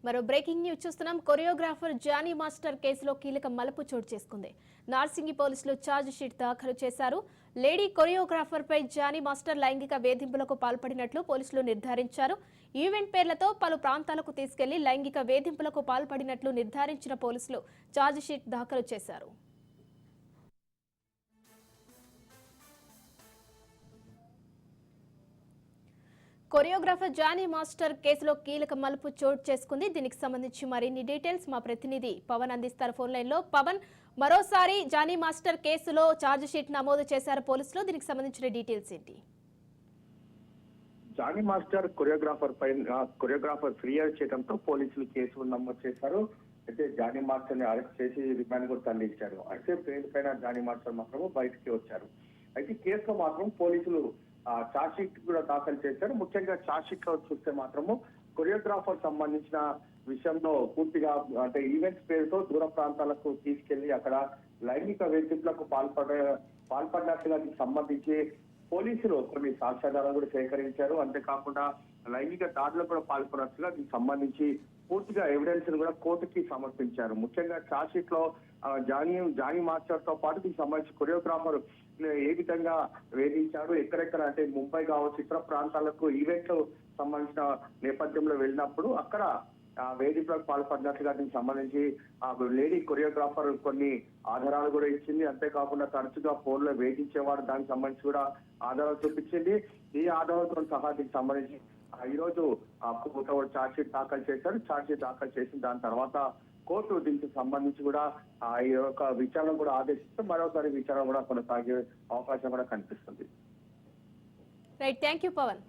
మరో breaking news చూస్తున్నాం. Choreographer Johnny master కేసులో కీలక మలుపు చోటు చేసుకుంది. నార్సింగి పోలీసులు ఛార్జ్ షీట్ దాఖలు చేశారు. లేడీ కొరియోగ్రాఫర్ పై జానీ మాస్టర్ లైంగిక వేధింపులకు పాల్పడినట్లు పోలీసులు నిర్ధారించారు. ఈవెంట్ పేర్లతో పలు ప్రాంతాలకు తీసుకెళ్లి లైంగిక వేధింపులకు పాల్పడినట్లు నిర్ధారించిన పోలీసులు ఛార్జ్ షీట్ దాఖలు చేశారు. కొరియోగ్రాఫర్ జానీ మాస్టర్ కేసులో కీలక మలుపు చోటు చేసుకుంది. దీనికి సంబంధించి మరిన్ని డీటెయిల్స్ మా ప్రతినిధి పవన్ అందిస్తారు ఫోన్ లైన్ లో. పవన్, మరోసారి జానీ మాస్టర్ కేసులో ఛార్జ్ షీట్ నమోదు చేశారు పోలీసులు. దీనికి సంబంధించిన డీటెయిల్స్ ఏంటి? జానీ మాస్టర్ కొరియోగ్రాఫర్ ఫిర్యాదు చేయడంతో పోలీసులు కేసు నమోదు చేశారు. అయితే జానీ మాస్టర్ ని అరెస్ట్ చేసి రిమాండ్ కూడా తరలించారు. అయితే బెయిల్ పైన జానీ మాస్టర్ మాత్రం బయటికి వచ్చారు. అయితే కేసులో మాత్రం పోలీసులు ఛార్జ్ షీట్ కూడా దాఖలు చేశారు. ముఖ్యంగా ఛార్జ్ షీట్ లో చూస్తే మాత్రము కొరియోగ్రాఫర్ సంబంధించిన విషయంలో పూర్తిగా అంటే ఈవెంట్స్ పేరుతో దూర ప్రాంతాలకు తీసుకెళ్లి అక్కడ లైంగిక వేధింపులకు పాల్పడినట్లుగా సంబంధించి పోలీసులు కొన్ని సాక్ష్యాధారాలు కూడా సేకరించారు. అంతేకాకుండా లైంగిక దాడులకు కూడా పాల్పడినట్లుగా దీనికి సంబంధించి పూర్తిగా ఎవిడెన్స్ కూడా కోర్టుకి సమర్పించారు. ముఖ్యంగా ఛార్జ్ షీట్ లో జానీ మాస్టర్ తో పాటు దీనికి సంబంధించి కొరియోగ్రాఫర్ ఏ విధంగా వేధించాడు, ఎక్కడెక్కడ అంటే ముంబై కావచ్చు ఇతర ప్రాంతాలకు ఈవెంట్లు సంబంధించిన నేపథ్యంలో వెళ్ళినప్పుడు అక్కడ వేధింపులకు పాల్పడినట్లుగా దీనికి సంబంధించి ఆ లేడీ కొరియోగ్రాఫర్ కొన్ని ఆధారాలు కూడా ఇచ్చింది. అంతేకాకుండా తరచుగా ఫోన్ లో వేధించేవాడు, దానికి సంబంధించి కూడా ఆధారాలు చూపించింది. ఈ ఆధారాలతో సహా దీనికి సంబంధించి ఈ రోజు ఛార్జ్ షీట్ దాఖలు చేశారు. ఛార్జ్ షీట్ దాఖలు చేసిన దాని తర్వాత కోర్టు దీనికి సంబంధించి కూడా ఈ యొక్క విచారణ కూడా ఆదేశిస్తూ మరోసారి విచారణ కూడా కొనసాగే అవకాశం కూడా కనిపిస్తుంది. Right, thank you Pawan.